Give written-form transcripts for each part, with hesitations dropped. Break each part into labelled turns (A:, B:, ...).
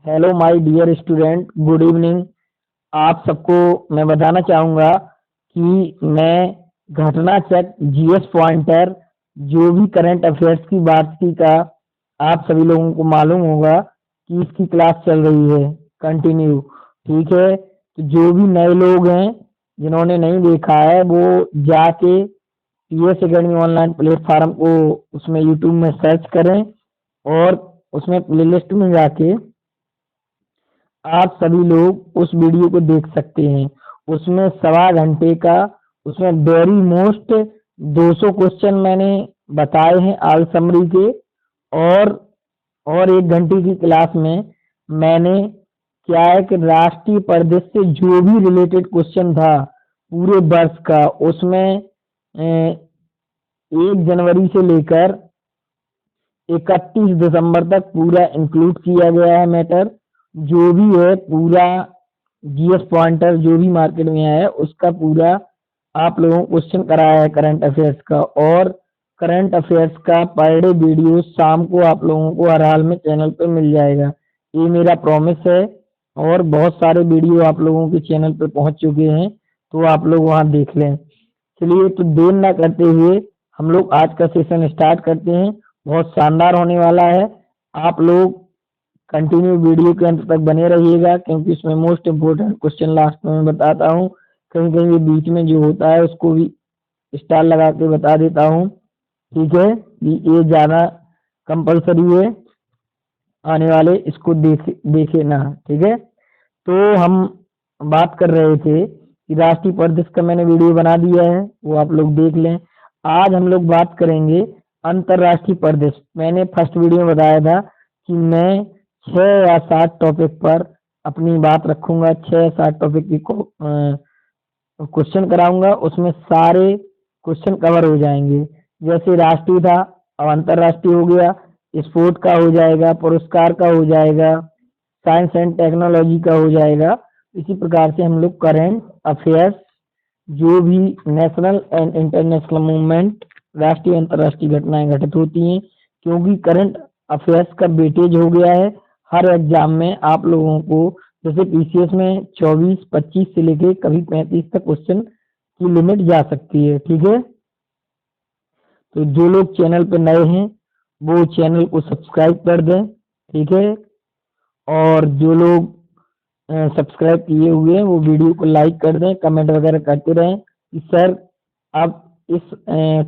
A: Hello my dear student, good evening. आप सबको मैं बताना चाहूँगा कि मैं घटना चक जीएस पॉइंटर जो भी करंट अफेयर्स की बात की का आप सभी लोगों को मालूम होगा कि इसकी क्लास चल रही है कंटिन्यू। ठीक है, तो जो भी नए लोग हैं जिन्होंने नहीं देखा है वो जाके पीएस एकेडमी ऑनलाइन प्लेटफॉर्म को उसमें यूट्यूब में सर्च करें और उसमें प्लेलिस्ट में जाके आप सभी लोग उस वीडियो को देख सकते हैं। उसमें सवा घंटे का उसमें वेरी मोस्ट 200 क्वेश्चन मैंने बताए हैं आल समरी के। और और 1 घंटे की क्लास में मैंने क्या है कि राष्ट्रीय परिदृश्य से जो भी रिलेटेड क्वेश्चन था पूरे वर्ष का उसमें 1 जनवरी से लेकर 31 दिसंबर तक पूरा इंक्लूड किया गया है मैटर। जो भी है पूरा जीएस पॉइंटर जो भी मार्केट में आया है उसका पूरा आप लोगों को क्वेश्चन कराया है करंट अफेयर्स का। और करंट अफेयर्स का पर डे वीडियो शाम को आप लोगों को हर हाल में चैनल पे मिल जाएगा, ये मेरा प्रॉमिस है। और बहुत सारे वीडियो आप लोगों के चैनल पे पहुंच चुके हैं, तो आप लोग वहां देख लें। चलिए, तो देर ना करते हुए हम लोग आज का सेशन स्टार्ट करते हैं। बहुत शानदार होने वाला है। आप लोग कंटिन्यू वीडियो के अंत तक बने रहिएगा क्योंकि इसमें मोस्ट इम्पोर्टेंट क्वेश्चन लास्ट में मैं बताता हूँ। कहीं कहीं ये बीच में जो होता है उसको भी स्टार लगा के बता देता हूँ। ठीक है, ये ज़्यादा कंपलसरी है, आने वाले इसको देखे ना। ठीक है, तो हम बात कर रहे थे कि राष्ट्रीय परिदृश्य का मैंने वीडियो बना दिया है, वो आप लोग देख लें। आज हम लोग बात करेंगे अंतर्राष्ट्रीय परिदृश्य। मैंने फर्स्ट वीडियो में बताया था कि मैं 6 या 7 टॉपिक पर अपनी बात रखूंगा। 6 या 7 टॉपिक की क्वेश्चन कराऊंगा, उसमें सारे क्वेश्चन कवर हो जाएंगे। जैसे राष्ट्रीय था, अब अंतर्राष्ट्रीय हो गया, स्पोर्ट का हो जाएगा, पुरस्कार का हो जाएगा, साइंस एंड टेक्नोलॉजी का हो जाएगा। इसी प्रकार से हम लोग करेंट अफेयर्स जो भी नेशनल एंड इंटरनेशनल मूवमेंट राष्ट्रीय अंतर्राष्ट्रीय घटनाएं घटित होती हैं, क्योंकि करंट अफेयर्स का वेटेज हो गया है हर एग्जाम में आप लोगों को। जैसे पीसीएस में 24-25 से लेके कभी 35 तक क्वेश्चन की लिमिट जा सकती है। ठीक है, तो जो लोग चैनल पर नए हैं वो चैनल को सब्सक्राइब कर दें। ठीक है, और जो लोग सब्सक्राइब किए हुए हैं वो वीडियो को लाइक कर दें, कमेंट वगैरह करते रहें कि सर आप इस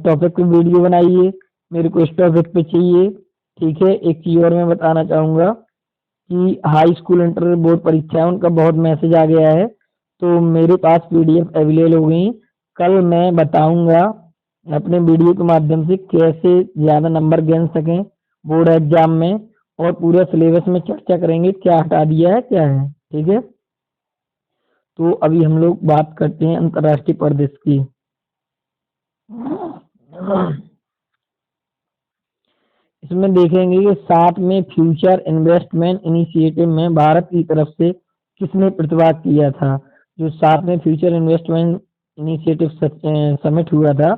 A: टॉपिक पे वीडियो बनाइए, मेरे को इस टॉपिक पे चाहिए। ठीक है, एक चीज़ और मैं बताना चाहूँगा कि हाई स्कूल इंटर बोर्ड परीक्षा है उनका बहुत मैसेज आ गया है, तो मेरे पास पीडीएफ अवेलेबल हो गई। कल मैं बताऊंगा अपने वीडियो के माध्यम से कैसे ज़्यादा नंबर गिन सकें बोर्ड एग्जाम में, और पूरे सिलेबस में चर्चा करेंगे क्या हटा दिया है क्या है। ठीक है, तो अभी हम लोग बात करते हैं अंतर्राष्ट्रीय परिदृश्य की। इसमें देखेंगे कि 7वें फ्यूचर इन्वेस्टमेंट इनिशिएटिव में भारत की तरफ से किसने प्रतिभाग किया था। जो 7वें फ्यूचर इन्वेस्टमेंट इनिशिएटिव समिट हुआ था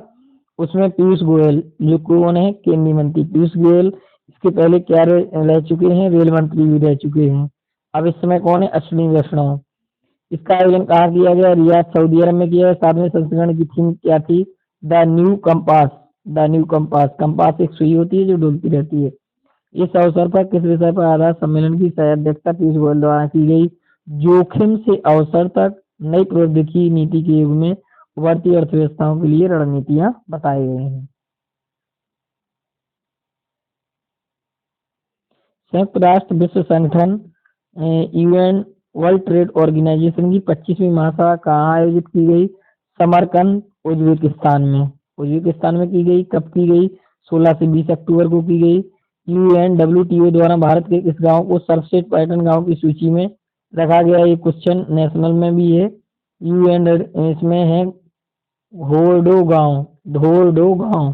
A: उसमें पीयूष गोयल, जो कौन है, केंद्रीय मंत्री पीयूष गोयल, इसके पहले क्या रह चुके हैं, रेल मंत्री भी रह चुके हैं। अब इस समय कौन है, अश्विनी वैष्णव। इसका आयोजन कहाँ किया गया, रियाद सऊदी अरब में किया है। 7वें संस्करण की थीम क्या थी, the new compass. The new compass, compass एक सुई होती है जो डुलती रहती है। इस अवसर पर किस विषय पर आधारित सम्मेलन की सह अध्यक्षता पीयूष गोयल द्वारा की गई। जोखिम से अवसर तक नई प्रौद्योगिकी नीति के युग में उभरती अर्थव्यवस्थाओं के लिए रणनीतियां बताई गई हैं। संयुक्त राष्ट्र विश्व संगठन यूएन वर्ल्ड ट्रेड ऑर्गेनाइजेशन की 25वीं महासभा कहाँ आयोजित की गई, समरकंद उज्बेकिस्तान में। उज्बेकिस्तान में की गई, कब की गई, 16 से 20 अक्टूबर को की गई। यूएनडब्ल्यूटीओ द्वारा भारत के इस गांव को सर्वश्रेष्ठ पर्यटन गांव की सूची में रखा गया। ये क्वेश्चन नेशनल में भी है। यूएन इसमें है धोर्डो गांव। धोर्डो गांव,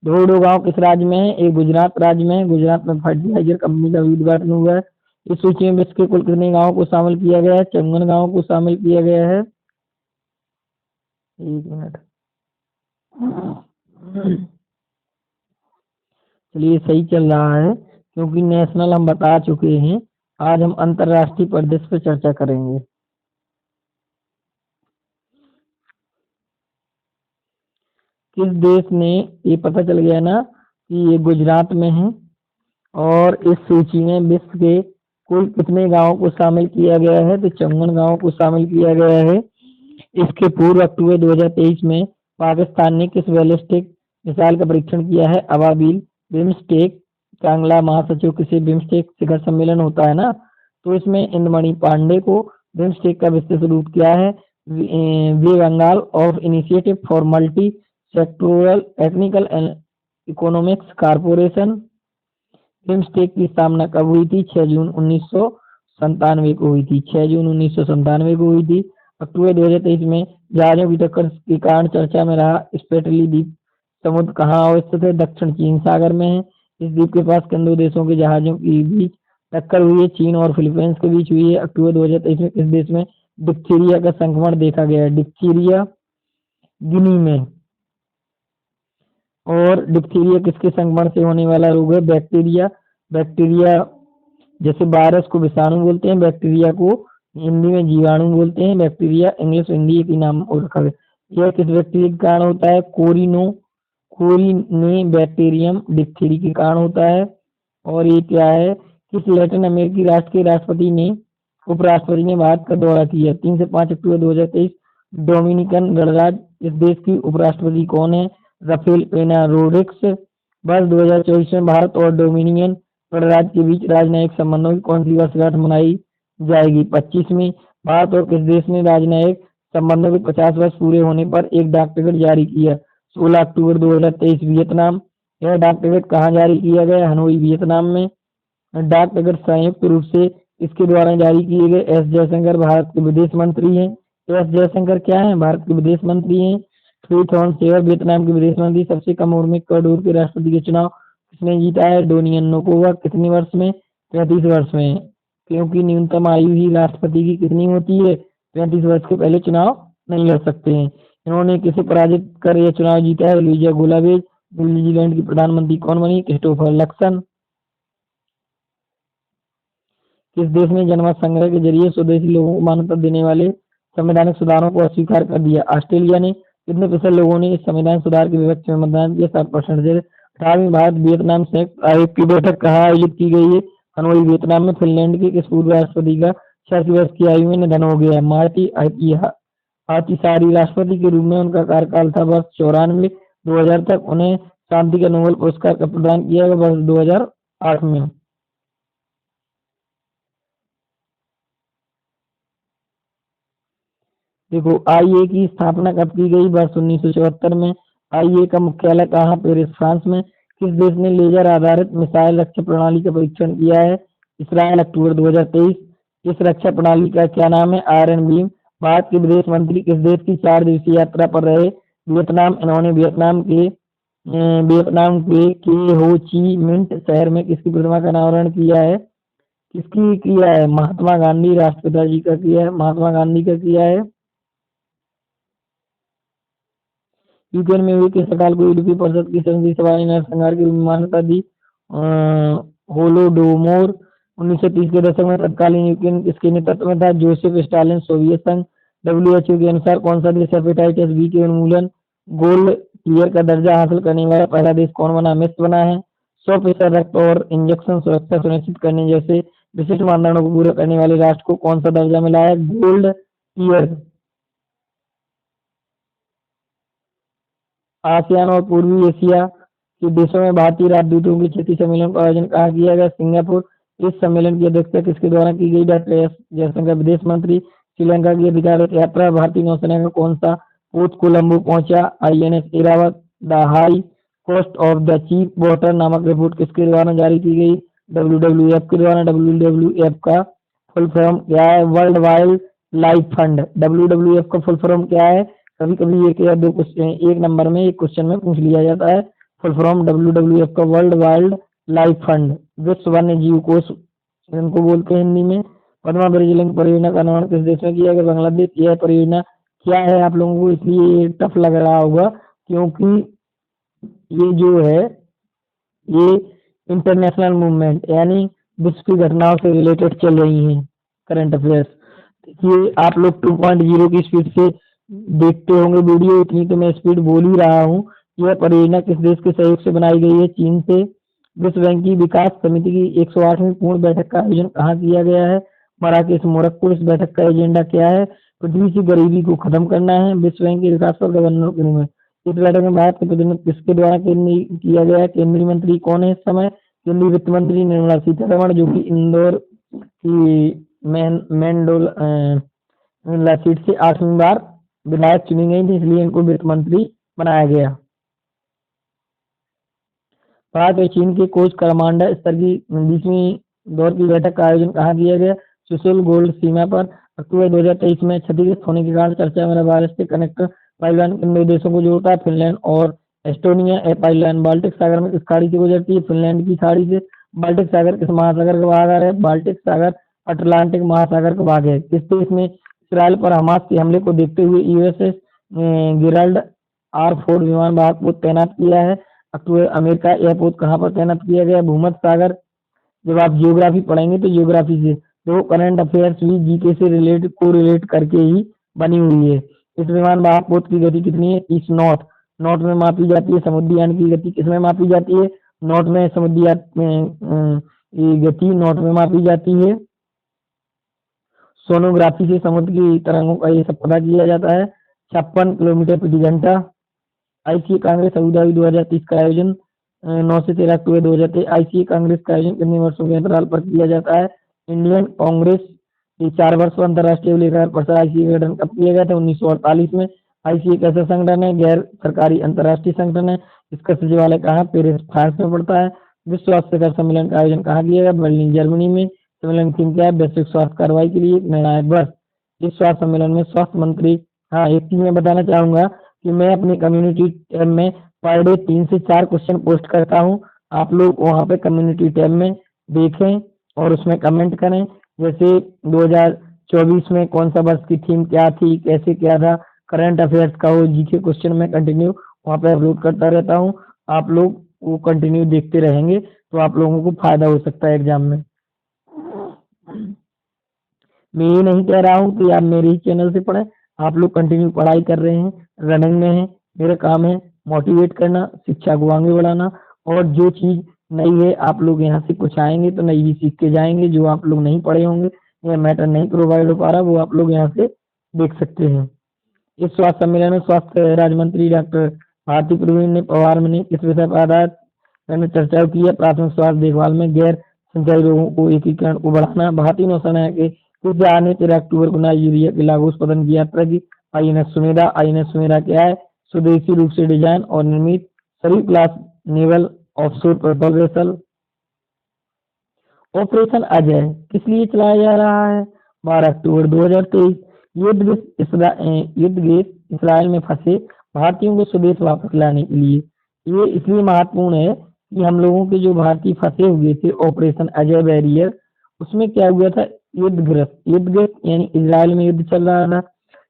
A: धोर्डो गांव किस राज्य में है, ये गुजरात राज्य में है। गुजरात में फर्टिलाइजर कंपनी का भी उद्घाटन हुआ है। इस सूची में विश्व के कुल कितने गांवों को शामिल किया गया है, 54 गांवों को शामिल किया गया है। एक मिनट, चलिए सही चल रहा है क्योंकि नेशनल हम बता चुके हैं। आज हम अंतर्राष्ट्रीय परिदृश्य पर चर्चा करेंगे। किस देश ने, ये पता चल गया ना कि ये गुजरात में है, और इस सूची में विश्व के कुल कितने गांवों को शामिल किया गया है, तो 54 गांवों को शामिल किया गया है। इसके पूर्व अक्टूबर 2023 में पाकिस्तान ने किस बैलिस्टिक मिसाइल का परीक्षण किया है, अबाबिल। बिम्स्टेक कांगला महासचिव किसी बिम्स्टेक शिखर सम्मेलन होता है ना, तो इसमें इंद्रमणि पांडे को बिम्स्टेक का विस्तृत रूप क्या है, bay Bengal of initiative for multi sectoral technical and economics corporation. BIMSTEC की स्थापना कब हुई थी, 6 जून 1997 को हुई थी, 6 जून 1997 को हुई थी। अक्टूबर 2023 में जहाजों की टक्कर के कारण चर्चा में रहा स्पेटली द्वीप समुद्र कहाँ अवस्थित है, दक्षिण चीन सागर में है। इस द्वीप के पास किन दो देशों के जहाजों के बीच टक्कर हुई है, चीन और फिलीपींस के बीच हुई है। अक्टूबर 2023 में किस देश में डिप्थीरिया का संक्रमण देखा गया है, डिप्थीरिया गिनी में। और डिप्थीरिया किसके संक्रमण से होने वाला रोग है, बैक्टीरिया। बैक्टीरिया जैसे वायरस को विषाणु बोलते हैं, बैक्टीरिया को हिंदी में जीवाणु बोलते हैं। बैक्टीरिया इंग्लिश हिंदी के नाम रखा गया। यह किस बैक्टीरिया के कारण होता है, कोरिने बैक्टीरियम डिप्थीरी के कारण होता है। और ये क्या है, किस लैटिन अमेरिकी राष्ट्र के राष्ट्रपति ने, उपराष्ट्रपति ने भारत का दौरा किया, 3 से 5 अक्टूबर 2023। डोमिनिकन गणराज्य, इस देश की उपराष्ट्रपति कौन है, राफेल पेना रोड्रिग्स। वर्ष 2024 में भारत और डोमिनिकन गणराज्य के बीच राजनयिक संबंधों की कौन सी वर्षगांठ मनाई जाएगी, 25वीं। भारत और किस देश ने राजनयिक संबंधों के 50 वर्ष पूरे होने पर एक डाक टिकट जारी किया, 16 अक्टूबर 2023। वियतनाम। यह डाक टिकट कहाँ जारी किया गया, हनोई वियतनाम में। डाक टिकट संयुक्त रूप से इसके द्वारा जारी किए गए। एस जयशंकर भारत के विदेश मंत्री हैं। एस जयशंकर क्या है, भारत के विदेश मंत्री हैं। थ्री थॉन सेवर वियतनाम के विदेश मंत्री। सबसे कम उम्र में इक्वाडोर के राष्ट्रपति के चुनाव किसने जीता है, डोनियन नोकोवा। कितने वर्ष में, 35 वर्ष में, क्योंकि न्यूनतम आयु ही राष्ट्रपति की कितनी होती है, 35 वर्ष के पहले चुनाव नहीं लड़ सकते हैं। इन्होंने किसे पराजित कर यह चुनाव जीता है, लुइजा गोलाबेज। न्यूजीलैंड की प्रधानमंत्री कौन बनी, क्रिस्टोफर लक्सन। किस देश ने जनमत संग्रह के जरिए स्वदेशी लोगों को मान्यता देने वाले संवैधानिक सुधारों को अस्वीकार कर दिया, ऑस्ट्रेलिया ने। कितने प्रतिशत लोगों ने इस संविधान सुधार के विपक्ष में मतदान किया, 7% से। 18वीं भारत वियतनाम संयुक्त आयोग की बैठक कहाँ आयोजित की गई है, हनोई वियतनाम में। फिनलैंड के किस पूर्व राष्ट्रपति का 86 वर्ष की आयु में निधन हो गया, मार्टी आतिसारी। राष्ट्रपति के रूप में उनका कार्यकाल था वर्ष 94 2000 तक। उन्हें शांति का नोबेल पुरस्कार कब प्रदान किया गया, वर्ष 2008 में। देखो, आईए की स्थापना कब की गई, वर्ष 1974 में। आईए का मुख्यालय कहाँ, पेरिस फ्रांस में। किस देश ने लेजर आधारित मिसाइल रक्षा प्रणाली का परीक्षण किया है, इसराइल, अक्टूबर 2023। इस रक्षा प्रणाली का क्या नाम है, आयरन बीम। भारत के विदेश मंत्री किस देश की 4 दिवसीय यात्रा पर रहे, वियतनाम। इन्होंने वियतनाम के हो ची मिंट शहर में किसकी प्रतिमा का अनावरण किया है, किसकी किया है, महात्मा गांधी, राष्ट्रपिता जी का किया है, महात्मा गांधी का किया है। यूक्रेन में हुई किस हड़ताल को यूरोपीय परिषद की संसदीय सभा ने नरसंहार के रूप में मान्यता दी, होलोडोमोर। 1930 के दशक में तत्कालीन यूक्रेन किसके नेतृत्व में था, जोसेफ स्टालिन, सोवियत संघ। WHO के अनुसार कौन सा देश हेपेटाइटिस बी के उन्मूलन गोल्ड टियर का दर्जा हासिल करने वाला पहला देश कौन बना, मिस्र बना है। 100% रक्त और इंजेक्शन सुरक्षा सुनिश्चित करने जैसे विशिष्ट मानदंडों को पूरा करने वाले राष्ट्र को कौन सा दर्जा मिला है, गोल्ड टियर। आसियान और पूर्वी एशिया के देशों में भारतीय राजदूतों के क्षेत्रीय सम्मेलन का आयोजन कहाँ किया गया, सिंगापुर। इस सम्मेलन की अध्यक्षता किसके द्वारा की गई, डॉक्टर एस जयशंकर, विदेश मंत्री। श्रीलंका की अधिकारिक यात्रा, भारतीय नौसेना का कौन सा पोत कोलंबो पहुंचा, INS Airavat. The high cost of the cheap water नामक रिपोर्ट किसके द्वारा जारी की गई, WWF के द्वारा। WWF का फुल फॉर्म क्या है, world wild life fund. WWF का फुल फॉर्म क्या है, कभी कभी एक या दो क्वेश्चन एक नंबर में एक क्वेश्चन में पूछ लिया जाता है। फुल फॉर्म WWF का वर्ल्ड वाइल्ड लाइफ फंड। विश्व वन्य जीव कोष इनको बोलते हैं हिंदी में। पद्मा ब्रिज परियोजना का निर्माण किस देश में किया गया, बांग्लादेश। यह परियोजना क्या है, आप लोगों को इसलिए टफ लग रहा होगा क्योंकि ये जो है ये इंटरनेशनल मूवमेंट यानी विश्व की घटनाओं से रिलेटेड चल रही हैं करंट अफेयर्स। देखिए आप लोग 2.0 की स्पीड से देखते होंगे वीडियो, इतनी तो मैं स्पीड बोल ही रहा हूँ। यह परियोजना किस देश के सहयोग से बनाई गई है? चीन से। विश्व बैंक की विकास समिति की 108वीं पूर्ण बैठक का आयोजन कहाँ किया गया है? Marrakesh, Morocco. इस बैठक का एजेंडा क्या है? पृथ्वी की गरीबी को खत्म करना है। विश्व बैंक के विकास पर गवर्नर के रूप में इस बैठक में भारत के प्रतिनिधित्व किसके द्वारा किया गया है? केंद्रीय मंत्री कौन है इस समय? केंद्रीय वित्त मंत्री निर्मला सीतारमण, जो कि इंदौर की मेंडोला सीट से 8वीं बार विधायक चुनी गई थी, इसलिए इनको वित्त मंत्री बनाया गया। भारत और चीन के कोच कमांडर स्तर की 20वीं दौर की बैठक का आयोजन कहाँ किया गया? सुशुल गोल्ड सीमा पर। अक्टूबर 2023 में क्षतिग्रस्त होने के कारण चर्चा में बालास्टिक कनेक्टर पाइपलाइन किन दो देशों को जोड़ता है? फिनलैंड और एस्टोनिया। यह पाइपलाइन बाल्टिक सागर में किस खाड़ी से गुजरती है? फिनलैंड की खाड़ी से। बाल्टिक सागर किस महासागर का भाग है? बाल्टिक सागर अटलांटिक महासागर का भाग है। किस देश ने इसराइल पर हमास के हमले को देखते हुए यूएसएस गेराल्ड आर फोर्ड विमान वाहक पोत तैनात किया है? अक्टूबर अमेरिका एयरपोर्ट कहाँ पर तैनात किया गया? भूमध्य सागर। जब आप जियोग्राफी पढ़ेंगे तो जियोग्राफी से तो करंट अफेयर्स भी जीके से रिलेट करके ही बनी हुई है। इस विमान वाहक पोत की गति कितनी है? 30 नॉट। नॉट में मापी जाती है। समुद्री यान की गति किसमें मापी जाती है? नॉट में। समुद्री यान की गति नॉट में मापी जाती है। सोनोग्राफी से समुद्र की तरंगों का ये सब पता किया जाता है। 56 किलोमीटर प्रति घंटा। आईसीए कांग्रेस अबू धाबी 2023 का आयोजन 9 से 13 अक्टूबर 2023। आईसीए कांग्रेस का आयोजन कितने वर्षों के अंतराल पर किया जाता है? इंडियन कांग्रेस ये 4 वर्ष अंतर्राष्ट्रीय लेखा परिषद आईसीए का गठन कब किया गया था? 1948 में। आईसीए कैसा संगठन है? गैर सरकारी अंतर्राष्ट्रीय संगठन है। इसका सचिवालय कहाँ? पेरिस फ्रांस में पड़ता है। विश्व स्वास्थ्य शिखर सम्मेलन का आयोजन कहाँ किया गया? बर्लिन जर्मनी में। सम्मेलन की थीम क्या है? वैश्विक स्वास्थ्य कार्रवाई के लिए एक निर्णायक वर्ष। इस स्वास्थ्य सम्मेलन में स्वास्थ्य मंत्री, हाँ एक चीज मैं बताना चाहूंगा कि मैं अपनी कम्युनिटी टैब में पर डे 3 से 4 क्वेश्चन पोस्ट करता हूँ। आप लोग वहाँ पे कम्युनिटी टैब में देखें और उसमें कमेंट करें। जैसे 2024 में कौन सा वर्ष की थीम क्या थी, कैसे क्या था, करंट अफेयर्स का हो, जीके क्वेश्चन में कंटिन्यू वहाँ पे अपलोड करता रहता हूँ। आप लोग वो कंटिन्यू देखते रहेंगे तो आप लोगों को फायदा हो सकता है एग्जाम में। मैं ये नहीं कह रहा हूँ कि आप मेरे ही चैनल से पढ़ें, आप लोग कंटिन्यू पढ़ाई कर रहे हैं, रनिंग में हैं। मेरा काम है मोटिवेट करना, शिक्षा को आगे बढ़ाना, और जो चीज़ नई है आप लोग यहाँ से कुछ आएंगे तो नई भी सीख के जाएंगे। जो आप लोग नहीं पढ़े होंगे या मैटर नहीं प्रोवाइड हो पा रहा वो आप लोग यहाँ से देख सकते हैं। इस स्वास्थ्य सम्मेलन में स्वास्थ्य राज्य मंत्री डॉक्टर भारती प्रवीण पवार ने किस विषय पर आधारित मैंने चर्चा की है? प्राथमिक स्वास्थ्य देखभाल में गैर संचारी रोगों को एकीकरण को बढ़ाना। भारतीय नौसेना के कुछ जहाज ने 13 अक्टूबर को नाइजीरिया के लागोस पदन की यात्रा की। आईएनएस सुमेधा। आईएनएस सुमेधा क्या है? स्वदेशी रूप से डिजाइन और निर्मित सभी class naval offshore patrol vessel. Operation Ajay किस लिए चलाया जा रहा है? 12 अक्टूबर 2023 युद्ध गेट इसराइल में फंसे भारतीयों को स्वदेश वापस लाने के लिए। ये इसलिए महत्वपूर्ण है कि हम लोगों के जो भारतीय फंसे हुए थे ऑपरेशन अजय बैरियर, उसमें क्या हुआ था? युद्धग्रस्त यानी इसराइल में युद्ध चल रहा था।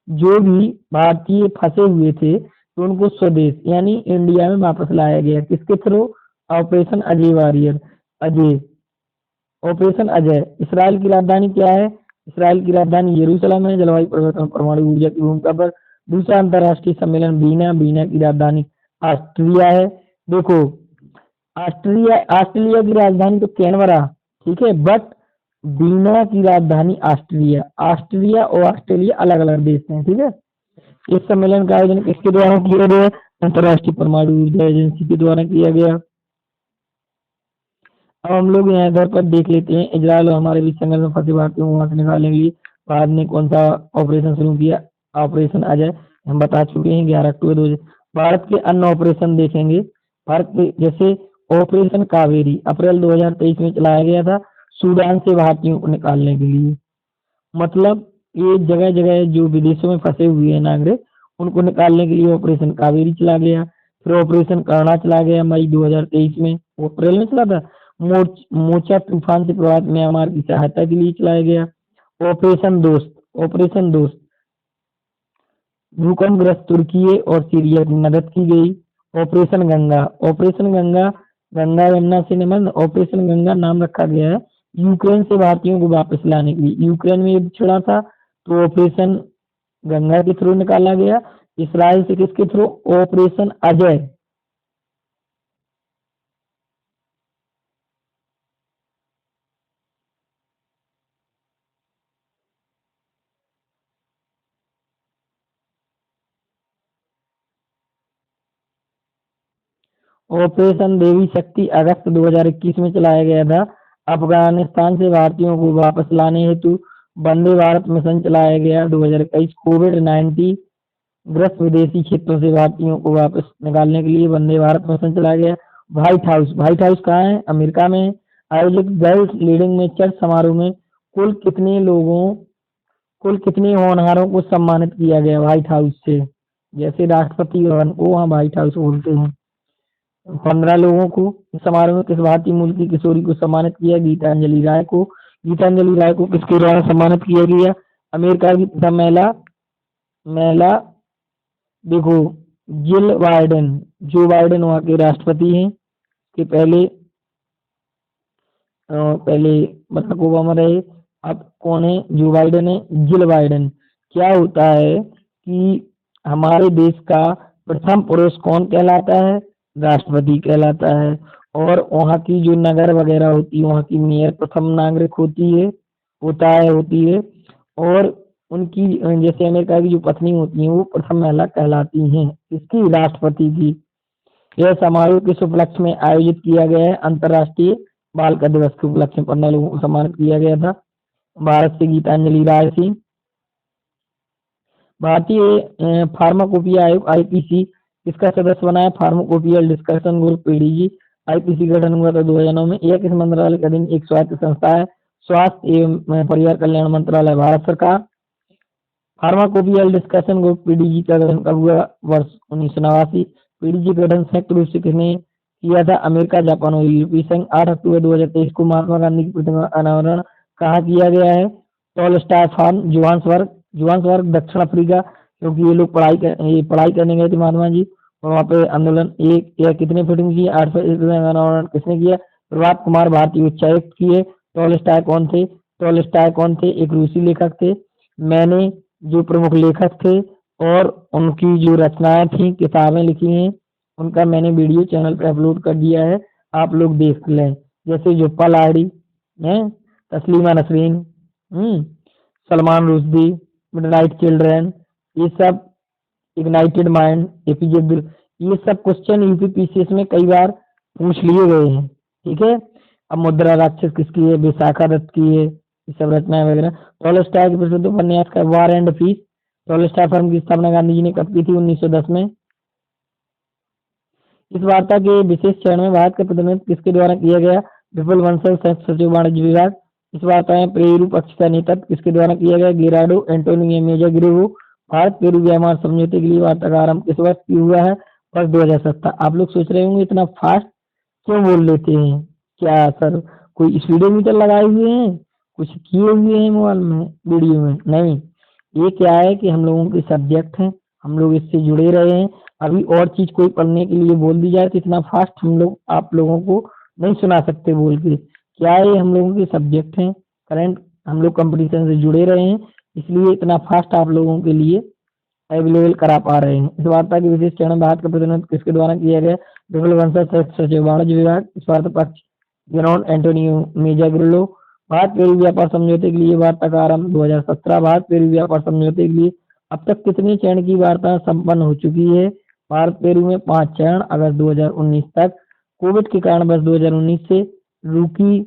A: जो भी भारतीय फंसे हुए थे तो उनको स्वदेश यानी इंडिया में वापस लाया गया। किसके through? Operation Ajay warrior. Ajay operation Ajay. Israel की राजधानी क्या है? इसराइल की राजधानी यरूशलेम है। जलवायु परिवर्तन परमाणु ऊर्जा की भूमिका पर दूसरा अंतर्राष्ट्रीय सम्मेलन बीना की राजधानी ऑस्ट्रिया है। देखो ऑस्ट्रेलिया की राजधानी तो कैनबरा, ठीक है, बट बीना की राजधानी ऑस्ट्रिया और ऑस्ट्रेलिया अलग अलग देश हैं, ठीक है। इस सम्मेलन का आयोजन किसके द्वारा किया गया? अंतर्राष्ट्रीय परमाणु ऊर्जा एजेंसी के द्वारा किया गया। अब हम लोग यहाँ इधर पर देख लेते हैं, इजराइल और हमारे बीच संघर्ष में फंसे भारतीयों को वहां से निकालने के लिए भारत ने कौन सा ऑपरेशन शुरू किया? ऑपरेशन अजय हम बता चुके हैं 11 अक्टूबर 2000। भारत के अन्य ऑपरेशन देखेंगे। भारत के जैसे ऑपरेशन कावेरी अप्रैल 2023 में चलाया गया था सूडान से भारतीयों को निकालने के लिए। मतलब ये जगह जगह जो विदेशों में फंसे हुए हैं नागरिक उनको निकालने के लिए ऑपरेशन कावेरी चला गया। फिर ऑपरेशन कर्णा चला गया मई 2023 में, वो अप्रैल में चला था। मोर्चा तूफान से प्रभावित म्यांमार की सहायता के लिए चलाया गया। ऑपरेशन दोस्त भूकंपग्रस्त तुर्की और सीरिया की मदद की गई। ऑपरेशन गंगा गंगा यमुना से निबंध ऑपरेशन गंगा नाम रखा गया है यूक्रेन से भारतीयों को वापस लाने के लिए। यूक्रेन में युद्ध छिड़ा था तो ऑपरेशन गंगा के थ्रू निकाला गया। इसराइल से किसके थ्रू? ऑपरेशन अजय। ऑपरेशन देवी शक्ति अगस्त 2021 में चलाया गया था। अफगानिस्तान से भारतीयों को वापस लाने हेतु वंदे भारत मिशन चलाया गया 2021। कोविड-19 ग्रस्त विदेशी क्षेत्रों से भारतीयों को वापस निकालने के लिए वंदे भारत मिशन चलाया गया। व्हाइट हाउस कहाँ है? अमेरिका में। आयोजित गर्ल्स लीडिंग में चर्च समारोह में कुल कितने होनहारों को सम्मानित किया गया व्हाइट हाउस से? जैसे राष्ट्रपति भवन को वहाँ व्हाइट हाउस बोलते हैं। 15 लोगों को। इस समारोह में किस भारतीय मूल की किशोरी को सम्मानित किया? गीतांजलि राय को। गीतांजलि राय को किसके द्वारा सम्मानित किया गया? अमेरिका की प्रथम महिला महिला देखो, जिल बाइडेन। जो बाइडेन वहाँ के राष्ट्रपति हैं कि पहले बराक ओबामा रहे, अब कौन है? जो बाइडेन है, जिल बाइडेन। क्या होता है कि हमारे देश का प्रथम पुरुष कौन कहलाता है? राष्ट्रपति कहलाता है। और वहाँ की जो नगर वगैरह होती है, वहाँ की मेयर प्रथम नागरिक होती है। और उनकी जैसे अमेरिका की जो पत्नी होती है वो प्रथम महिला कहलाती हैं, इसकी राष्ट्रपति की। यह समारोह किस उपलक्ष्य में आयोजित किया गया है? अंतर्राष्ट्रीय बालिका दिवस के उपलक्ष्य में 15 लोगों को सम्मानित किया गया था। भारत से गीतांजलि राय थी। भारतीय फार्माकोपिया आयोग आईपीसी इसका सदस्य बना है? Pharmacopoeial discussion group PDG. IPC गठन हुआ था 2009 में। यह किस मंत्रालय के अधीन एक स्वायत्त संस्था है? स्वास्थ्य एवं परिवार कल्याण मंत्रालय, भारत सरकार। फार्माकोपियल डिस्कशन ग्रुप पीडीजी का गठन कब हुआ? वर्ष 1989। पीडीजी का गठन संयुक्त रूप से किसने किया था? अमेरिका, जापान और यूरोपीय संघ। 8 अक्टूबर 2023 को महात्मा गांधी की प्रतिमा का अनावरण कहाँ किया गया है? टॉलस्टॉय फार्म, जोहान्सबर्ग, दक्षिण अफ्रीका। क्योंकि ये लोग पढ़ाई करने गए थे महात्मा जी, और वहाँ पे आंदोलन एक या कितने फीट में किए? 8 फीट का अनावरण किसने किया? प्रभात कुमार, भारतीय उच्चायुक्त किए। टॉलस्टॉय कौन थे? एक रूसी लेखक थे। मैंने जो प्रमुख लेखक थे और उनकी जो रचनाएं थी, किताबें लिखी हैं, उनका मैंने वीडियो चैनल पे अपलोड कर दिया है, आप लोग देख लें। जैसे जुप्पा लाहिड़ी हैं, तस्लीमा नसरीन, सलमान रुश्दी, मिडनाइट चिल्ड्रन, ये सब, इग्नाइटेड माइंड, एपीजे अब्दुल, ये सब क्वेश्चन यूपीपीसीएस में कई बार पूछ लिए गए हैं। ठीक है। अब मुद्रा राक्षस किसकी है? विशाखा दत्त की है। ये सब रचनाएं वगैरह। टॉलस्टॉय के प्रसिद्ध उपन्यास का war and piece. Tolstoy firm की स्थापना गांधी जी ने कब की थी? 1910 में। इस वार्ता के विशेष चरण में भारत का प्रतिनिधित्व किसके द्वारा किया गया? विपुल बंसल, संयुक्त सचिव वाणिज्य विभाग। इस वार्ता में पेरू पक्ष का नेतृत्व किसके द्वारा किया गया? Gerardo Antonio Mezagrevo. Bharat Peru व्यापार समझौते के लिए वार्ता का आरंभ किस वर्ष की हुआ है? वर्ष 2017। आप लोग सोच रहे होंगे इतना फास्ट क्यों बोल लेते हैं? क्या सर कोई स्पीडोमीटर लगाए हुए हैं? कुछ किए हुए हैं मोबाइल में, वीडियो में? नहीं, ये क्या है कि हम लोगों के सब्जेक्ट हैं, हम लोग इससे जुड़े रहे हैं। अभी और चीज कोई पढ़ने के लिए बोल दी जाए तो इतना फास्ट हम लोग आप लोगों को नहीं सुना सकते बोल के। क्या है, हम लोगों के सब्जेक्ट हैं, करंट, हम लोग कंपटीशन से जुड़े रहे हैं, इसलिए इतना फास्ट आप लोगों के लिए अवेलेबल करा पा रहे हैं। इस वार्ता के विशेष चरण भारत का प्रतिनिधित्व किसके द्वारा किया गया? विपुल बंसल, संयुक्त सचिव वाणिज्य विभाग। इस वार्ता पक्ष जेरोन एंटोनियो मेजाग्रिलो। भारत पेरू व्यापार समझौते के लिए वार्ता का आरंभ 2017। भारत पेरू व्यापार समझौते के लिए अब तक कितने चरण की वार्ता संपन्न हो चुकी है? भारत पेरू में 5 चरण, अगस्त 2019 तक। कोविड के कारण वर्ष 2019 से रुकी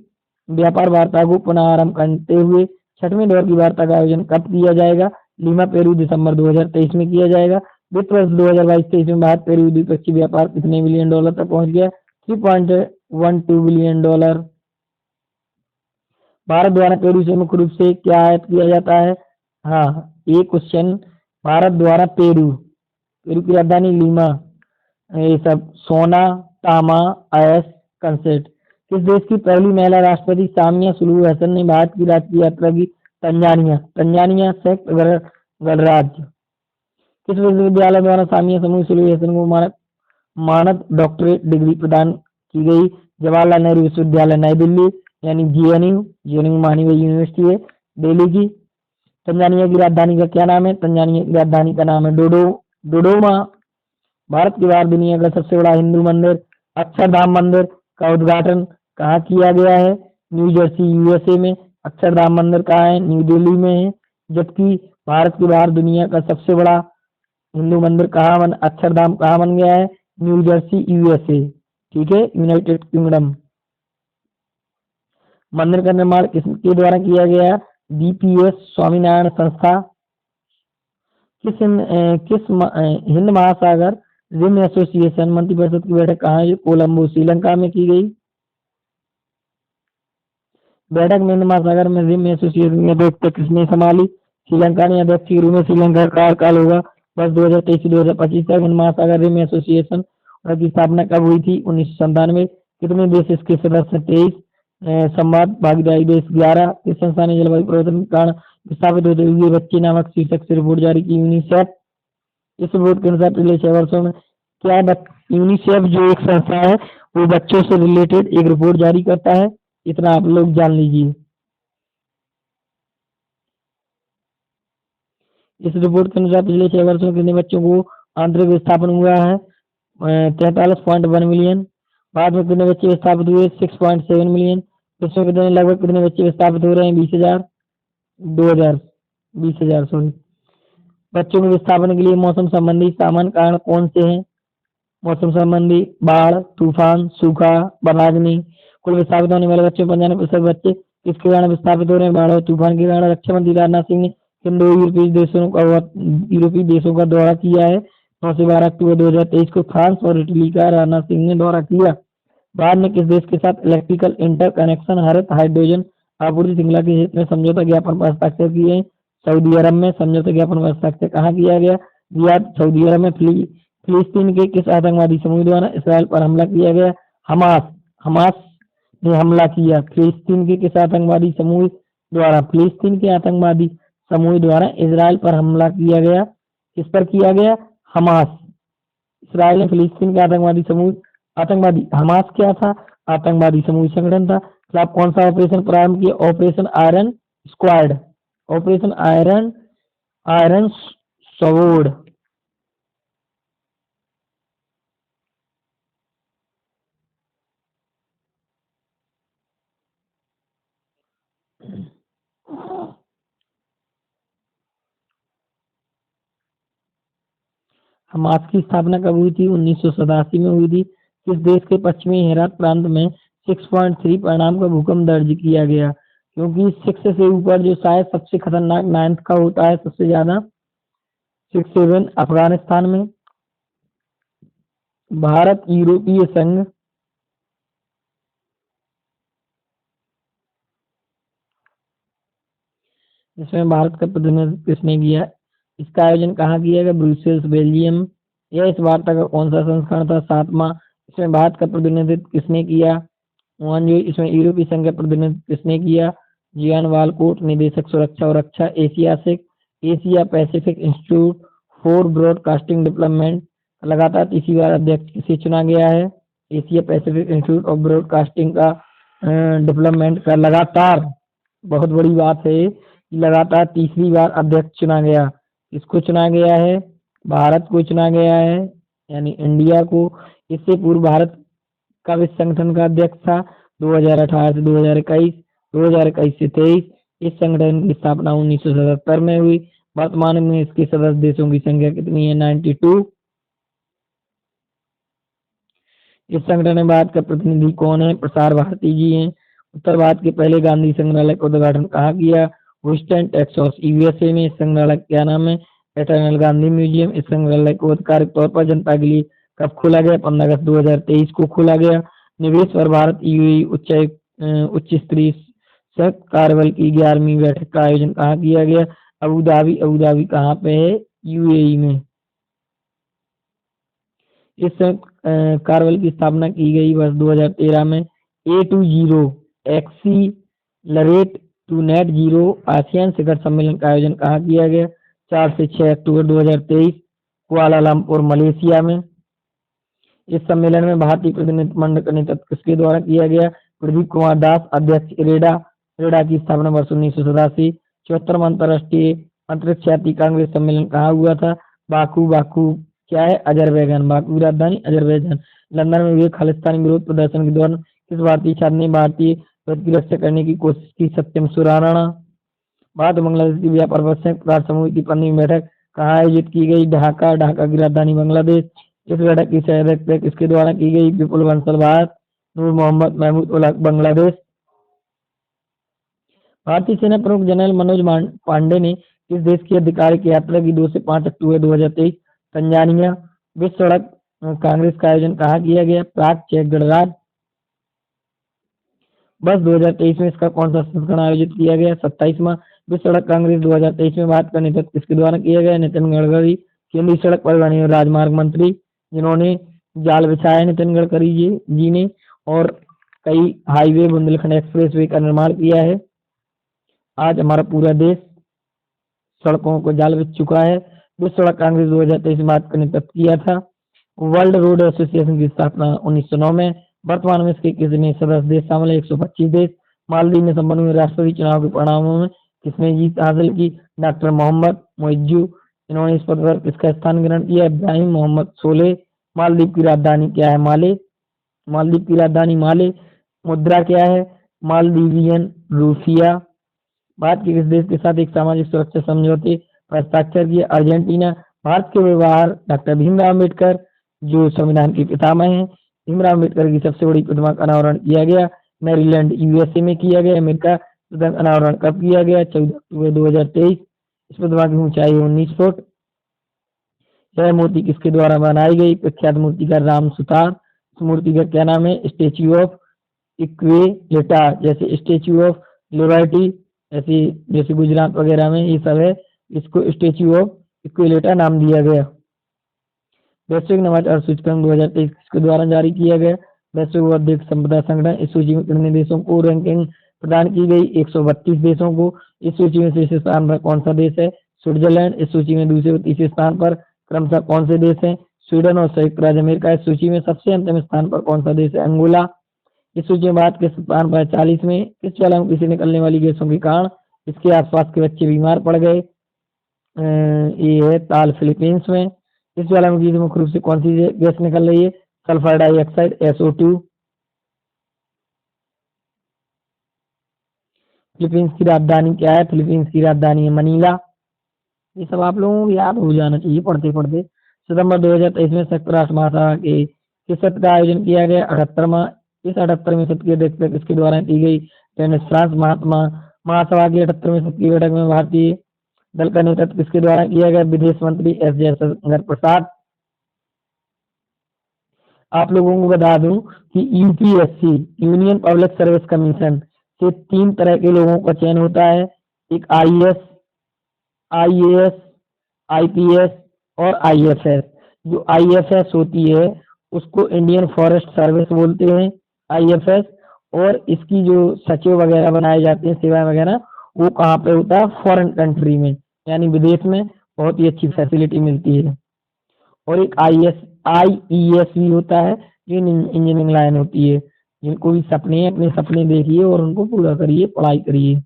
A: व्यापार वार्ता को पुनः आरंभ करते हुए 6वें दौर की वार्ता का आयोजन कब किया जाएगा? लीमा पेरू, दिसंबर 2023 में किया जाएगा। वित्त वर्ष 2022-23 में भारत पेरू द्विपक्षीय व्यापार कितने बिलियन डॉलर तक पहुंच गया? 3.12 बिलियन डॉलर। भारत द्वारा पेरू से मुख्य रूप से क्या आयात किया जाता है? हाँ, ये क्वेश्चन, भारत द्वारा पेरू की राजधानी लीमा, ये सब सोना, तामा, अयस, कंसेट। किस देश की पहली महिला राष्ट्रपति सामिया सुलूहु हसन ने भारत की राष्ट्रीय यात्रा की? तंजानिया, संयुक्त गणराज्य। किस विश्वविद्यालय द्वारा सामिया सुलूहु हसन को मानद डॉक्टरेट डिग्री प्रदान की गई? जवाहरलाल नेहरू विश्वविद्यालय, नई दिल्ली। यानी जेएनयू मानी हुई यूनिवर्सिटी है दिल्ली की। तंजानिया की राजधानी का क्या नाम है? तंजानिया की राजधानी का नाम है डोडोमा। भारत के बाहर दुनिया का सबसे बड़ा हिंदू मंदिर अक्षरधाम मंदिर का उद्घाटन कहाँ किया गया है? न्यू जर्सी यूएसए में। अक्षरधाम मंदिर कहाँ है? न्यू दिल्ली में है। जबकि भारत के बाहर दुनिया का सबसे बड़ा हिंदू मंदिर अक्षरधाम कहाँ बन गया है? New Jersey USA. ठीक है, यूनाइटेड किंगडम। मंदिर का निर्माण किसके द्वारा किया गया? डीपीएस स्वामीनारायण संस्था। हिंद महासागर रिम एसोसिएशन मंत्रिपरिषद की बैठक कहाँ है? कोलंबो श्रीलंका में की गई। बैठक में हिंद महासागर में रिम एसोसिएशन की अध्यक्षता किसने संभाली? श्रीलंका ने अध्यक्ष के रूप में। श्रीलंका का कार्यकाल होगा वर्ष 2023 से 2025 तक। हिंद महासागर रिम एसोसिएशन की स्थापना कब हुई थी? 1997। कितने देश इसके सदस्य? 23। संवाद भागीदारी देश 11। इस संस्था ने जलवायु परिवर्तन के कारण विस्थापित होते हुए बच्चे नामक शीर्षक से रिपोर्ट जारी की। यूनिसेफ। इस रिपोर्ट के अनुसार पिछले 6 वर्षों में क्या यूनिसेफ जो एक संस्था है वो बच्चों से रिलेटेड एक रिपोर्ट जारी करता है। इतना आप लोग जान लीजिए। इस रिपोर्ट के अनुसार पिछले 6 वर्षों में कितने बच्चों को आंतरिक विस्थापन हुआ है? 43.1 मिलियन। बाद में कितने बच्चे विस्थापित हुए? 6.7 मिलियन। इसमें लगभग कितने बच्चे विस्थापित हो रहे हैं? 20,000 सॉरी। बच्चों के विस्थापन के लिए मौसम संबंधी सामान्य कारण कौन से हैं? मौसम संबंधी बाढ़, तूफान, सूखा, वनाग्नि। कुल विस्थापित होने वाले बच्चों 95% बच्चे किसके कारण विस्थापित हो रहे हैं? बाढ़ और तूफान के कारण। रक्षा मंत्री राजनाथ सिंह ने किन 2 यूरोपीय देशों का दौरा किया है? 9 से 12 अक्टूबर 2023 को फ्रांस और इटली का राजनाथ सिंह ने दौरा किया। भारत ने किस देश के साथ इलेक्ट्रिकल इंटरकनेक्शन हरित हाइड्रोजन आपूर्ति श्रृंखला के हित में समझौता ज्ञापन पर हस्ताक्षर किए हैं? सऊदी अरब में। समझौता ज्ञापन पर हस्ताक्षर कहाँ किया गया? रियाद सऊदी अरब में। फिलिस्तीन के किस आतंकवादी समूह द्वारा इसराइल पर हमला किया गया? हमास ने हमला किया। फिलिस्तीन के किस आतंकवादी समूह द्वारा? फिलिस्तीन के आतंकवादी समूह द्वारा इसराइल पर हमला किया गया। किस पर किया गया? हमास। इसराइल ने फिलिस्तीन के आतंकवादी हमास क्या था? आतंकवादी समूह संगठन था। तो आप कौन सा ऑपरेशन प्रारंभ किया? Operation iron squad. Operation iron sword. Hamas की स्थापना कब हुई थी? 1987 में हुई थी। किस देश के पश्चिमी हेरात प्रांत में 6.3 परिणाम का भूकंप दर्ज किया गया? क्योंकि 6 से ऊपर जो शायद सबसे खतरनाक 9th का होता है सबसे ज्यादा। 6.7 अफगानिस्तान में। भारत यूरोपीय संघ इसमें भारत का प्रतिनिधित्व किसने किया? इसका आयोजन कहाँ किया गया? Brussels Belgium. यह इस वार्ता का कौन सा संस्करण था? 7वां। इसमें भारत का प्रतिनिधित्व किसने किया? इसमें यूरोपीय संघ का प्रतिनिधित्व किसने किया? Jian Walcott. निदेशक सुरक्षा और रक्षा Asia Pacific Institute for Broadcasting Development. लगातार तीसरी बार अध्यक्ष किसे चुना गया है? Asia Pacific Institute of Broadcasting का डेवलपमेंट का लगातार, बहुत बड़ी बात है, लगातार तीसरी बार अध्यक्ष चुना गया। किसको चुना गया है? भारत को चुना गया है, यानी इंडिया को। इससे पूर्व भारत कब इस संगठन का अध्यक्ष था? 2018 से 2021, 2021 से 23। इस संगठन की स्थापना 1977 में हुई। वर्तमान में इसके सदस्य देशों की संख्या कितनी है? 92। इस संगठन में भारत का प्रतिनिधि कौन है? प्रसार भारती जी हैं। उत्तर भारत के पहले गांधी संग्रहालय का उद्घाटन कहाँ किया? ह्यूस्टन टेक्सास यूएसए में। इस संग्रहालय क्या नाम है? Eternal Gandhi museum. इस संग्रहालय को आधिकारिक तौर पर जनता के लिए कब खोला गया? 15 अगस्त 2023 को खोला गया। निवेश पर भारत यूएई उच्च स्तरीय कार्यबल की 11वीं बैठक का आयोजन कहाँ किया गया? अबू धाबी कहाँ पे है? यूएई में। इस कार्यबल की स्थापना की गई वर्ष 2013 में। A20 accelerate to net zero ASEAN शिखर सम्मेलन का आयोजन कहाँ किया गया? 4 से 6 अक्टूबर 2023 कुआलालंपुर मलेशिया में। इस सम्मेलन में भारतीय प्रतिनिधिमंडल का नेतृत्व किसके द्वारा किया गया? प्रदीप कुमार दास अध्यक्ष इरेडा। इरेडा की स्थापना वर्ष 1987। 74वां अंतर्राष्ट्रीय अंतरिक्ष यात्री कांग्रेस सम्मेलन कहाँ हुआ था? बाकू। बाकू क्या है? अजरबैजान। बाकू की राजधानी अजरबैजान। लंदन में हुए खालिस्तानी विरोध प्रदर्शन के दौरान किस भारतीय छात्र ने भारतीय ध्वज की रक्षा करने की कोशिश की? सत्यम सुराणा। भारत और बांग्लादेश की व्यापार व संयुक्त राष्ट्र समूह की 15वीं बैठक कहाँ आयोजित की गई? ढाका। ढाका की राजधानी बांग्लादेश। इस बैठक की सह किसके द्वारा की गई? विपुल बंसल भारत। नूर मोहम्मद महमूद उल हक बांग्लादेश। भारतीय सेना प्रमुख जनरल मनोज पांडे ने किस देश की आधिकारिक यात्रा की 2 से 5 अक्टूबर 2023? तंजानिया। विश्व सड़क कांग्रेस का आयोजन कहाँ किया गया? प्राग, चेक गणराज्य। बस 2023 में इसका कौन सा संस्करण आयोजित किया गया? 27वां। विश्व सड़क कांग्रेस 2023 में भारत का नेतृत्व किसके द्वारा किया गया? नितिन गडकरी। केंद्रीय सड़क परिवहन एवं राजमार्ग मंत्री जिन्होंने जाल बिछाया नितिन गडकरी जी ने, और कई हाईवे बुंदेलखंड एक्सप्रेसवे का निर्माण किया है। आज हमारा पूरा देश सड़कों को जाल बिछ चुका है। विश्व सड़क कांग्रेस 2023 में भारत का नेतृत्व किया था। वर्ल्ड रोड एसोसिएशन की स्थापना 1909 में। वर्तमान में इसके कितने सदस्य देश शामिल है? 125 देश। मालदीव में संपन्न हुए राष्ट्रपति चुनाव के परिणामों में किसने जीत हासिल की? डॉक्टर मोहम्मद मोइज्जू। इन्होंने इस पद पर किसका स्थान ग्रहण किया? इब्राहिम मोहम्मद सोले। मालदीव की राजधानी क्या है? माले। मालदीव की राजधानी माले। मुद्रा क्या है? मालदीवियन रूपिया। भारत के किस देश के साथ एक सामाजिक सुरक्षा समझौते पर हस्ताक्षर किया? अर्जेंटीना। भारत के व्यवहार डॉक्टर भीमराव अम्बेडकर जो संविधान के पितामह हैं। भीमराव अम्बेडकर की सबसे बड़ी प्रतिमा का अनावरण किया गया मैरीलैंड यूएसए में किया गया। अमेरिका का अनावरण कब किया गया? 14 अक्टूबर 2023। इस प्रतिमा की ऊंचाई 19 फुट। यह मूर्ति किसके द्वारा बनाई गई? प्रख्यात मूर्तिकार राम सुतार। इस मूर्ति का क्या नाम है? Statue of equality. जैसे स्टेच्यू ऑफ लिबर्टी ऐसी जैसे गुजरात वगैरह में ये सब है, इसको स्टेच्यू ऑफ इक्विलिटा नाम दिया गया। वैश्विक नवाचार सूचकांक 2023 किसके द्वारा जारी किया गया? वैश्विक बौद्धिक संपदा संगठन। इस सूची में कितने देशों को रैंकिंग प्रदान की गई? 132 देशों को। इस सूची में शीर्ष स्थान पर कौन सा देश है? स्विट्जरलैंड। इस सूची में दूसरे और तीसरे स्थान पर क्रमशः कौन से देश हैं? स्वीडन और संयुक्त राज्य अमेरिका। इस सूची में सबसे अंतिम स्थान पर कौन सा देश है? अंगोला। इस सूची में भारत के स्थान पर 40 में। इस ज्वालामुखी से निकलने वाली गैसों के कारण इसके आसपास के बच्चे बीमार पड़ गए। ये है ताल फिलीपींस में। इस ज्वालामुखी से मुख्य रूप से कौन सी गैस निकल रही है? Sulphur dioxide SO2। फिलीपींस की राजधानी क्या है? फिलीपींस की राजधानी है मनीला। ये सब आप लोगों को याद हो जाना चाहिए पढ़ते पढ़ते। सितंबर 2023 में संयुक्त राष्ट्र महासभा के किस सत्र का आयोजन किया गया? 78वां। इस 78वें सत्र की अध्यक्षता किसके द्वारा की गई? टेनिस फ्रांस महात्मा। महासभा की 78वें सत्र की बैठक में भारतीय दल का नेतृत्व किसके द्वारा किया गया? विदेश मंत्री एस जयशंकर प्रसाद। आप लोगों को बता दूं कि UPSC union public service commission से 3 तरह के लोगों का चयन होता है। एक IAS, IPS और IFS। जो IFS होती है उसको इंडियन फॉरेस्ट सर्विस बोलते हैं IFS। और इसकी जो सचिव वगैरह बनाए जाते हैं, सेवाएं वगैरह, वो कहाँ पे होता है? फॉरेन कंट्री में, यानी विदेश में बहुत ही अच्छी फैसिलिटी मिलती है। और एक IES भी होता है जो इंजीनियरिंग लाइन होती है। जिनको भी सपने हैं अपने सपने देखिए और उनको पूरा करिए, पढ़ाई करिए।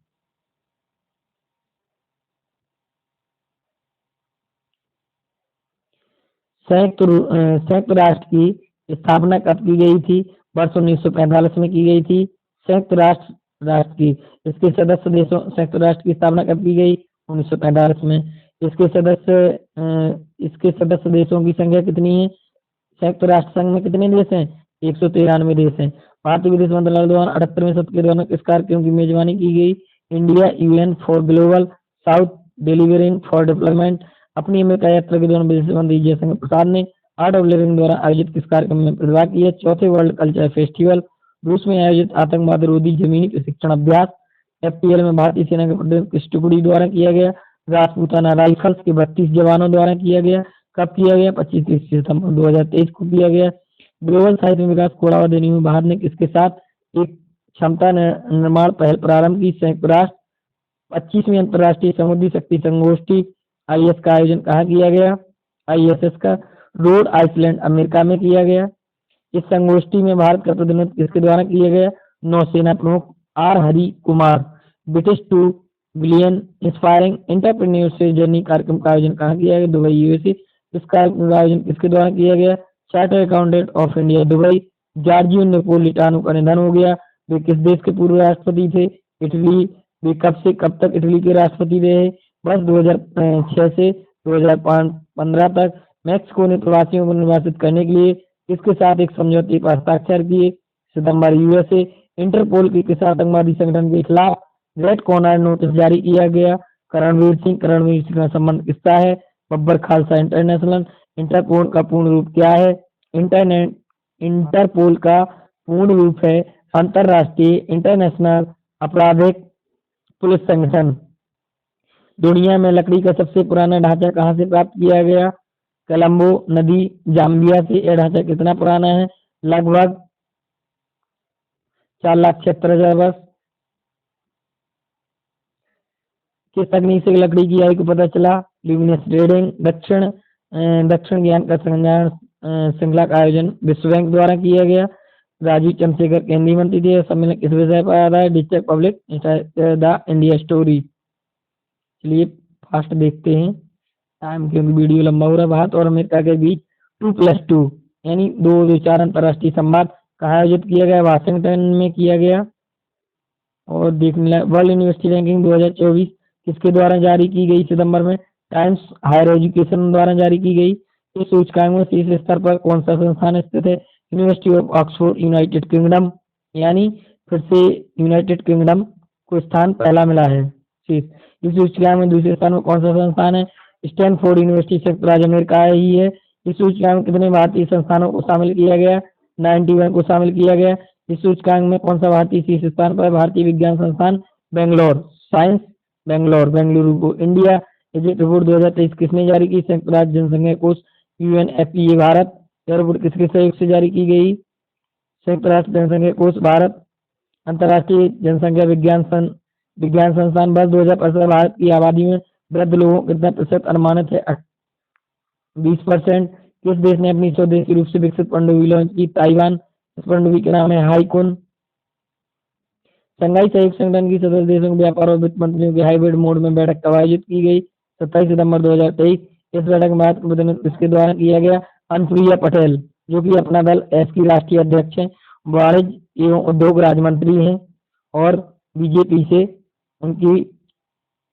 A: संयुक्त राष्ट्र की स्थापना कब की गई थी? वर्ष 1945 में की गई थी। राष्ट्र की इसके सदस्य देशों संयुक्त राष्ट्र की स्थापना कब की गई? 1945 में। इसके सदस्य देशों की संख्या कितनी है? संयुक्त राष्ट्र संघ में कितने देश हैं? 193 देश हैं। भारतीय विदेश मंत्रालय द्वारा 78वें सत्र के दौरान किस कार्यक्रम की मेजबानी की गई? India UN for global south delivering for development. अपनी अमेरिका यात्रा के दौरान विदेश मंत्री जयशंकर प्रसाद ने आर्ट ऑफ लिविंग द्वारा आयोजित किस कार्यक्रम में प्रतिभाग किया? चौथे वर्ल्ड कल्चर फेस्टिवल। रूस में आयोजित आतंकवाद विरोधी जमीनी प्रशिक्षण अभ्यास FPL में भारतीय सेना के प्रतिनिधित्व किस टुकड़ी द्वारा किया गया? राजपूताना राइफल्स के 32 जवानों द्वारा किया गया। कब किया गया? 25 सितंबर 2023 को किया गया। ग्लोबल साहित्य विकास को बढ़ावा देने में भारत ने किसके साथ एक क्षमता निर्माण पहल प्रारंभ की? संयुक्त राष्ट्र। 25वीं अंतर्राष्ट्रीय समुद्री शक्ति संगोष्ठी IS का आयोजन कहाँ किया गया? ISS का रोड आइसलैंड अमेरिका में किया गया। इस संगोष्ठी में भारत का प्रतिनिधित्व किसके द्वारा किया गया? नौसेना प्रमुख R Hari Kumar. British 2 billion inspiring entrepreneurship journey कार्यक्रम का आयोजन कहाँ किया गया? Dubai, USA. इस कार्यक्रम का आयोजन किसके द्वारा किया गया? Chartered accountant of India, Dubai. Giorgio Napolitano का निधन हो गया। वे किस देश के पूर्व राष्ट्रपति थे? इटली। वे कब से कब तक इटली के राष्ट्रपति रहे? वर्ष 2006 से 2015 तक। मैक्सिको ने प्रवासियों को निर्वासित करने के लिए किसके साथ एक समझौते पर हस्ताक्षर किए? सितंबर, यूएसए। इंटरपोल के किस आतंकवादी संगठन के खिलाफ रेड कॉर्नर नोटिस जारी किया गया? करणवीर सिंह का संबंध किसका है? बब्बर खालसा इंटरनेशनल। इंटरपोल का पूर्ण रूप क्या है? इंटरनेट इंटरपोल का पूर्ण रूप है अंतरराष्ट्रीय इंटरनेशनल आपराधिक पुलिस संगठन। दुनिया में लकड़ी का सबसे पुराना ढांचा कहाँ से प्राप्त किया गया? कोलंबो नदी, जाम्बिया से। यह ढांचा कितना पुराना है? लगभग 4,76,000 वर्ष। किस तकनीक से लकड़ी की आयु को पता चला? Luminous reading. दक्षिण ज्ञान का संज्ञान श्रृंखला का आयोजन विश्व बैंक द्वारा किया गया। राजीव चंद्रशेखर केंद्रीय मंत्री थे। सम्मेलन किस विषय पर आ रहा है? Digital public the India story. चलिए फास्ट देखते हैं टाइम, क्योंकि वीडियो लंबा हो रहा है। भारत और अमेरिका के बीच 2+2 यानी 2 अंतर्राष्ट्रीय संवाद कहाँ आयोजित किया गया? वाशिंगटन में किया गया। और देखने वर्ल्ड यूनिवर्सिटी रैंकिंग 2024 किसके द्वारा जारी की गई? सितंबर में। टाइम्स हायर एजुकेशन द्वारा जारी की गई। इस सूचकांक में शीर्ष स्तर पर कौन सा संस्थान स्थित है? University of Oxford, United kingdom. यानी फिर से यूनाइटेड किंगडम को स्थान पहला मिला है। इस सूचकांक में दूसरे स्थान में कौन सा संस्थान है? स्टैनफोर्ड यूनिवर्सिटी, संयुक्त राज्य अमेरिका ही है। इस सूचकांक में कितने भारतीय संस्थानों को शामिल किया गया? 91 को शामिल किया गया। इस सूचकांक में कौन सा भारतीय शीर्ष स्थान पर? भारतीय विज्ञान संस्थान बेंगलोर साइंस, बेंगलुरु को। इंडिया एजेंट रिपोर्ट 2023 किसने जारी की? संयुक्त राज्य जनसंख्या कोष UNFPA भारत। यह रिपोर्ट किसके सहयोग से जारी की गई? संयुक्त राष्ट्र जनसंख्या कोष भारत। अंतर्राष्ट्रीय जनसंख्या विज्ञान संस्थान वर्ष 2015 भारत की आबादी में वृद्ध लोगों कितना प्रतिशत अनुमानित है? 20%। किस देश ने अपनी स्वदेशी रूप से विकसित पनडुब्बी लॉन्च की? ताइवान। इस पनडुब्बी के नाम है हाईकुन। शंघाई सहयोग संगठन की सदस्य देशों के व्यापार और वित्त मंत्रियों की हाइब्रिड मोड में बैठक कब आयोजित की गई? 27 सितंबर 2023। इस बैठक में भारत का प्रतिनिधित्व किसके द्वारा किया गया? अनुप्रिया पटेल, जो कि अपना दल एस की राष्ट्रीय अध्यक्ष हैं, वाणिज्य एवं उद्योग राज्य मंत्री हैं और बीजेपी से उनकी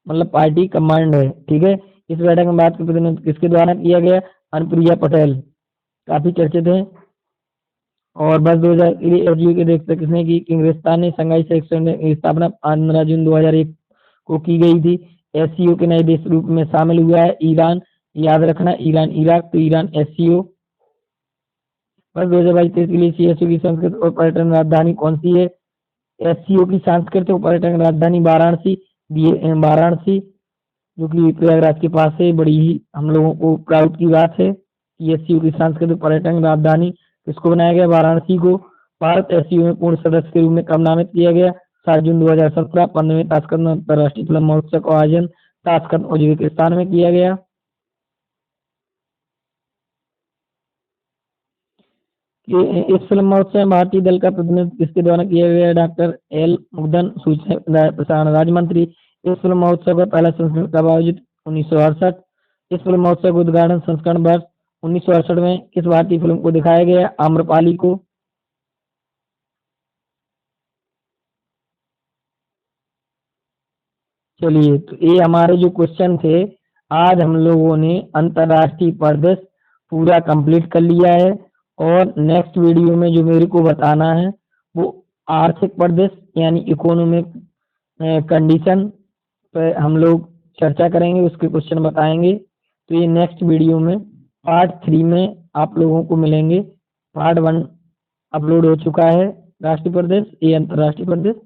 A: मतलब पार्टी कमांड है। ठीक है। इस बैठक में भारत का प्रतिनिधित्व किसके द्वारा किया गया? अनुप्रिया पटेल, काफी चर्चित है। और बस 2000 के देखते किसने की? किर्गिस्तान ने। शंघाई सहयोग संगठन की स्थापना 15 जून 2001 को की गई थी। SCO के नए देश रूप में शामिल हुआ है ईरान। याद रखना, ईरान इराक तो ईरान SCO। बस 2022 के लिए CSO की सांस्कृतिक और पर्यटन राजधानी कौन सी है? SCO की सांस्कृतिक और पर्यटन राजधानी वाराणसी, जो कि प्रयागराज के पास है। बड़ी ही हम लोगों को प्राउड की बात है कि SCO की सांस्कृतिक पर्यटन राजधानी किसको बनाया गया? वाराणसी को। भारत SCO में पूर्ण सदस्य के रूप में कब नामित किया गया? 7 जून 2017। 15वें ताशकंद अंतर्राष्ट्रीय फिल्म महोत्सव का आयोजन ताशकंद उज्बेकिस्तान में किया गया। इस फिल्म महोत्सव में भारतीय दल का प्रतिनिधित्व किसके द्वारा किया गया? डॉक्टर L मुग्धन, सूचना प्रसारण राज्य मंत्री। इस फिल्म महोत्सव का पहला संस्करण कब आयोजित? 1968। इस फिल्म महोत्सव का उद्घाटन संस्करण वर्ष 1968 में किस भारतीय फिल्म को दिखाया गया? आम्रपाली को। चलिए, तो ये हमारे जो क्वेश्चन थे, आज हम लोगों ने अंतर्राष्ट्रीय परिदृश्य पूरा कंप्लीट कर लिया है। और नेक्स्ट वीडियो में जो मेरे को बताना है वो आर्थिक परिदृश्य यानी इकोनॉमिक कंडीशन पर हम लोग चर्चा करेंगे, उसके क्वेश्चन बताएंगे। तो ये नेक्स्ट वीडियो में पार्ट 3 में आप लोगों को मिलेंगे। पार्ट 1 अपलोड हो चुका है, राष्ट्रीय परिदृश्य, ये अंतर्राष्ट्रीय परिदृश्य।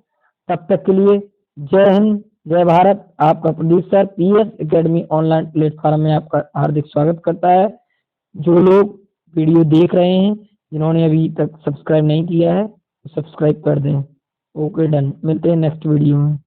A: तब तक के लिए जय हिंद, जय भारत। आपका producer PS academy online platform में आपका हार्दिक स्वागत करता है। जो लोग वीडियो देख रहे हैं, जिन्होंने अभी तक सब्सक्राइब नहीं किया है, सब्सक्राइब कर दें। Okay, done. मिलते हैं नेक्स्ट वीडियो में।